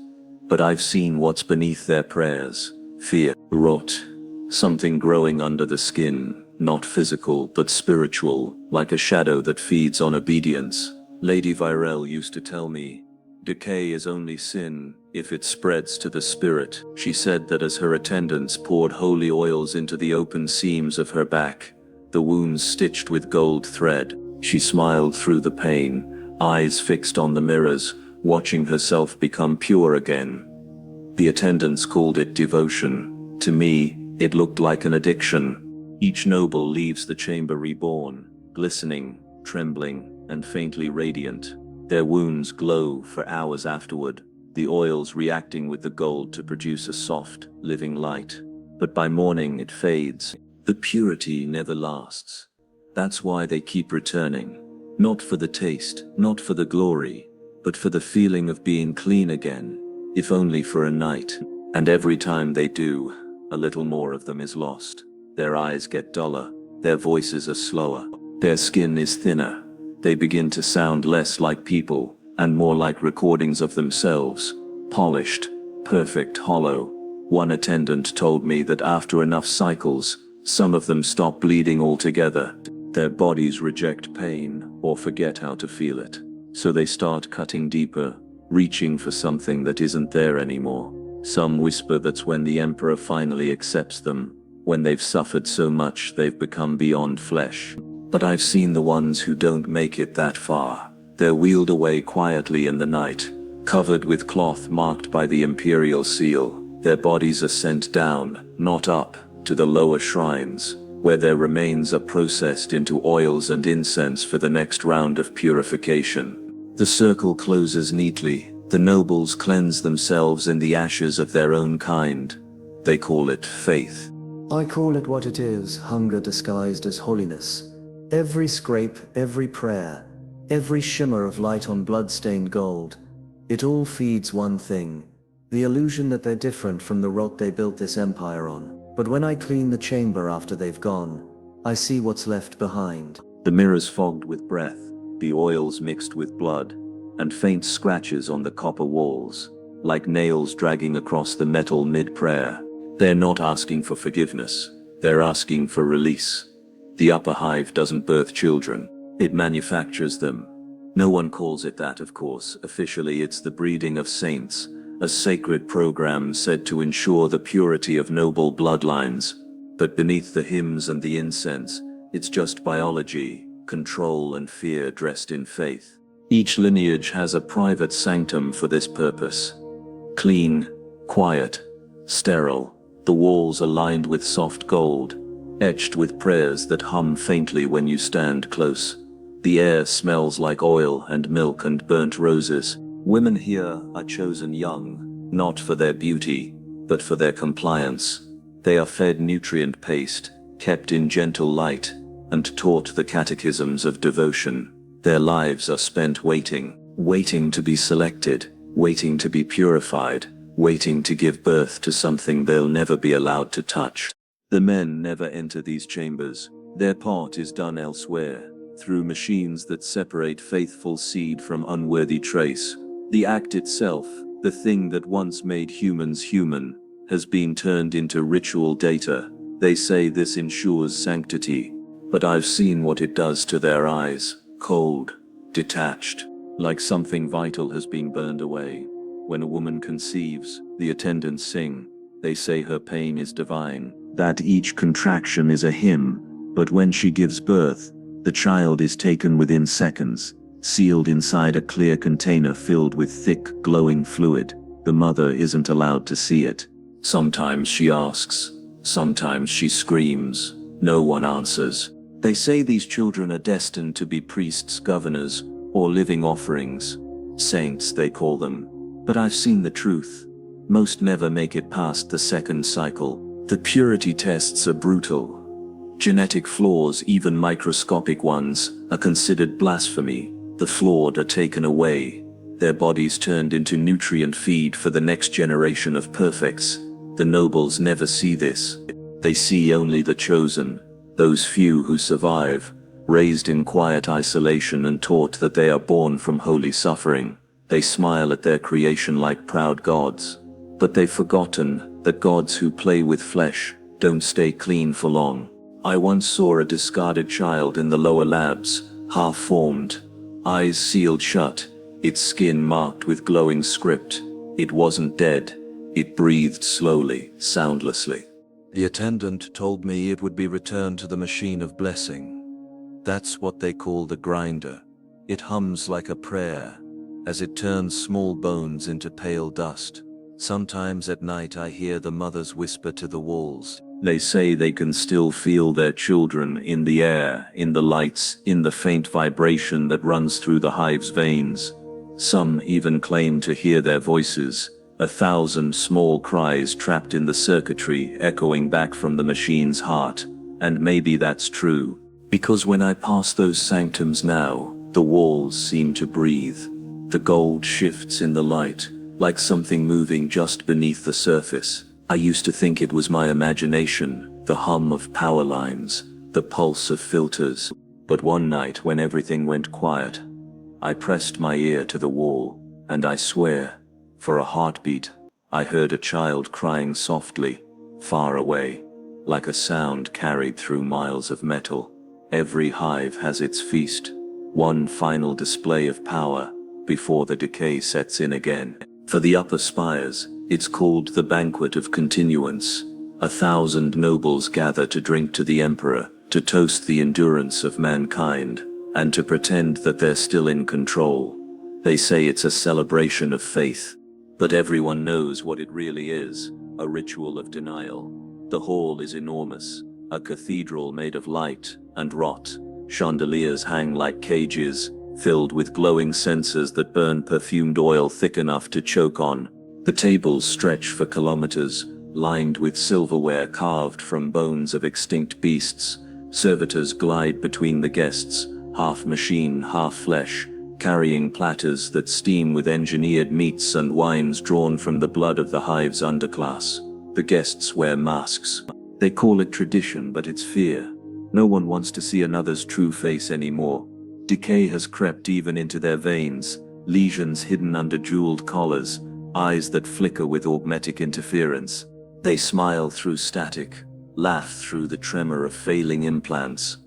But I've seen what's beneath their prayers. Fear, rot, something growing under the skin, not physical but spiritual, like a shadow that feeds on obedience. Lady Virel used to tell me, decay is only sin if it spreads to the spirit. She said that as her attendants poured holy oils into the open seams of her back, the wounds stitched with gold thread, she smiled through the pain, eyes fixed on the mirrors, watching herself become pure again. The attendants called it devotion. To me, it looked like an addiction. Each noble leaves the chamber reborn, glistening, trembling, and faintly radiant. Their wounds glow for hours afterward, the oils reacting with the gold to produce a soft, living light. But by morning it fades. The purity never lasts. That's why they keep returning. Not for the taste, not for the glory, but for the feeling of being clean again, if only for a night. And every time they do, a little more of them is lost. Their eyes get duller, their voices are slower, their skin is thinner. They begin to sound less like people, and more like recordings of themselves, polished, perfect, hollow. One attendant told me that after enough cycles, some of them stop bleeding altogether. Their bodies reject pain, or forget how to feel it. So they start cutting deeper, reaching for something that isn't there anymore. Some whisper that's when the emperor finally accepts them, when they've suffered so much they've become beyond flesh. But I've seen the ones who don't make it that far. They're wheeled away quietly in the night, covered with cloth marked by the imperial seal. Their bodies are sent down, not up, to the lower shrines, where their remains are processed into oils and incense for the next round of purification. The circle closes neatly. The nobles cleanse themselves in the ashes of their own kind. They call it faith. I call it what it is, hunger disguised as holiness. Every scrape, every prayer, every shimmer of light on blood-stained gold, it all feeds one thing: the illusion that they're different from the rock they built this empire on. But when I clean the chamber after they've gone, I see what's left behind. The mirrors fogged with breath, the oils mixed with blood, and faint scratches on the copper walls, like nails dragging across the metal mid-prayer. They're not asking for forgiveness, they're asking for release. The upper hive doesn't birth children, it manufactures them. No one calls it that, of course. Officially it's the breeding of saints, a sacred program said to ensure the purity of noble bloodlines. But beneath the hymns and the incense, it's just biology, control and fear dressed in faith. Each lineage has a private sanctum for this purpose. Clean, quiet, sterile, the walls are lined with soft gold, etched with prayers that hum faintly when you stand close. The air smells like oil and milk and burnt roses. Women here are chosen young, not for their beauty, but for their compliance. They are fed nutrient paste, kept in gentle light, and taught the catechisms of devotion. Their lives are spent waiting to be selected, waiting to be purified, waiting to give birth to something they'll never be allowed to touch. The men never enter these chambers. Their part is done elsewhere, through machines that separate faithful seed from unworthy trace. The act itself, the thing that once made humans human, has been turned into ritual data. They say this ensures sanctity, but I've seen what it does to their eyes. Cold, detached, like something vital has been burned away. When a woman conceives, the attendants sing. They say her pain is divine, that each contraction is a hymn. But when she gives birth, the child is taken within seconds, sealed inside a clear container filled with thick, glowing fluid. The mother isn't allowed to see it. Sometimes she asks, sometimes she screams. No one answers. They say these children are destined to be priests, governors, or living offerings. Saints, they call them. But I've seen the truth. Most never make it past the second cycle. The purity tests are brutal. Genetic flaws, even microscopic ones, are considered blasphemy. The flawed are taken away, their bodies turned into nutrient feed for the next generation of perfects. The nobles never see this. They see only the chosen, those few who survive, raised in quiet isolation and taught that they are born from holy suffering. They smile at their creation like proud gods. But they've forgotten that gods who play with flesh don't stay clean for long. I once saw a discarded child in the lower labs, half-formed, eyes sealed shut, its skin marked with glowing script. It wasn't dead. It breathed slowly, soundlessly. The attendant told me it would be returned to the machine of blessing. That's what they call the grinder. It hums like a prayer, as it turns small bones into pale dust. Sometimes at night I hear the mothers whisper to the walls. They say they can still feel their children in the air, in the lights, in the faint vibration that runs through the hive's veins. Some even claim to hear their voices, 1,000 small cries trapped in the circuitry echoing back from the machine's heart. And maybe that's true, because when I pass those sanctums now, the walls seem to breathe. The gold shifts in the light, like something moving just beneath the surface. I used to think it was my imagination, the hum of power lines, the pulse of filters. But one night when everything went quiet, I pressed my ear to the wall, and I swear, for a heartbeat, I heard a child crying softly, far away, like a sound carried through miles of metal. Every hive has its feast, one final display of power, before the decay sets in again. For the upper spires, It's called the Banquet of Continuance. 1,000 nobles gather to drink to the emperor, to toast the endurance of mankind, and to pretend that they're still in control. They say it's a celebration of faith, but everyone knows what it really is, a ritual of denial. The hall is enormous, a cathedral made of light and rot. Chandeliers hang like cages, filled with glowing censers that burn perfumed oil thick enough to choke on. The tables stretch for kilometers, lined with silverware carved from bones of extinct beasts. Servitors glide between the guests, half machine, half flesh, carrying platters that steam with engineered meats and wines drawn from the blood of the hive's underclass. The guests wear masks. They call it tradition, but it's fear. No one wants to see another's true face anymore. Decay has crept even into their veins, lesions hidden under jeweled collars, eyes that flicker with augmetic interference. They smile through static, laugh through the tremor of failing implants.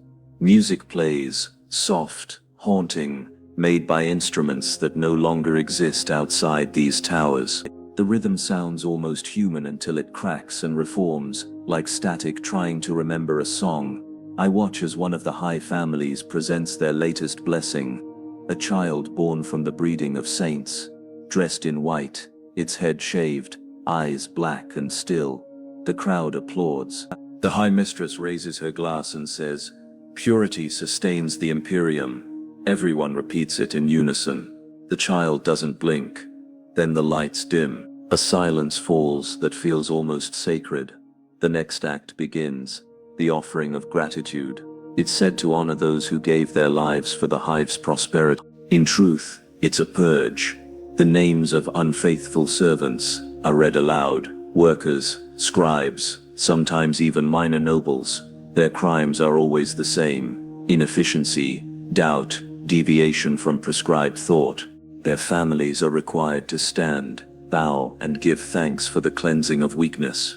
Music plays, soft, haunting, made by instruments that no longer exist outside these towers. The rhythm sounds almost human until it cracks and reforms, like static trying to remember a song. I watch as one of the high families presents their latest blessing, a child born from the breeding of saints, dressed in white, its head shaved, eyes black and still. The crowd applauds. The High Mistress raises her glass and says, "Purity sustains the Imperium." Everyone repeats it in unison. The child doesn't blink. Then the lights dim. A silence falls that feels almost sacred. The next act begins, the offering of gratitude. It's said to honor those who gave their lives for the hive's prosperity. In truth, it's a purge. The names of unfaithful servants are read aloud. Workers, scribes, sometimes even minor nobles. Their crimes are always the same: inefficiency, doubt, deviation from prescribed thought. Their families are required to stand, bow, and give thanks for the cleansing of weakness.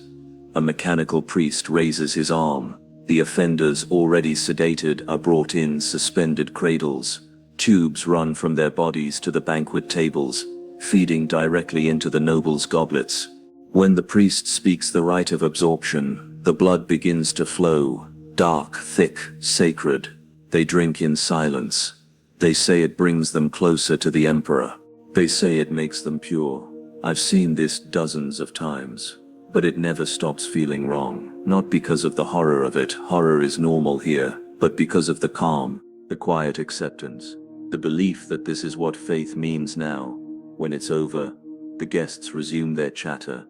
A mechanical priest raises his arm. The offenders, already sedated, are brought in suspended cradles. Tubes run from their bodies to the banquet tables, feeding directly into the nobles' goblets. When the priest speaks the rite of absorption, the blood begins to flow, dark, thick, sacred. They drink in silence. They say it brings them closer to the emperor. They say it makes them pure. I've seen this dozens of times, but it never stops feeling wrong. Not because of the horror of it, horror is normal here, but because of the calm, the quiet acceptance, the belief that this is what faith means now. When it's over, the guests resume their chatter.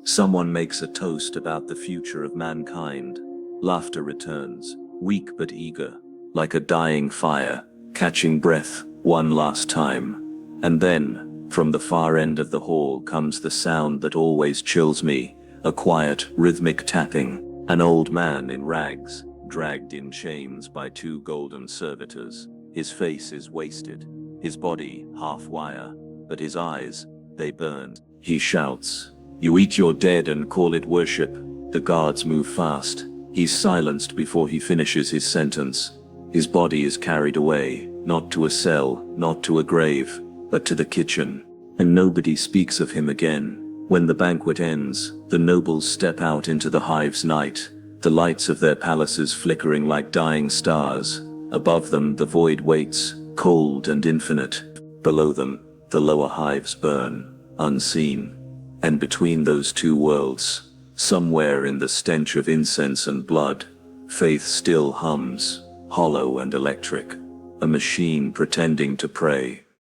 Someone makes a toast about the future of mankind. Laughter returns, weak but eager, like a dying fire, catching breath one last time. And then, from the far end of the hall comes the sound that always chills me, a quiet, rhythmic tapping. An old man in rags, dragged in chains by two golden servitors. His face is wasted, his body half wire, but his eyes, they burn. He shouts, "You eat your dead and call it worship." The guards move fast. He's silenced before he finishes his sentence. His body is carried away, not to a cell, not to a grave, but to the kitchen. And nobody speaks of him again. When the banquet ends, the nobles step out into the hive's night, the lights of their palaces flickering like dying stars. Above them, the void waits, cold and infinite. Below them, the lower hives burn, unseen. And between those two worlds, somewhere in the stench of incense and blood, faith still hums, hollow and electric, a machine pretending to pray.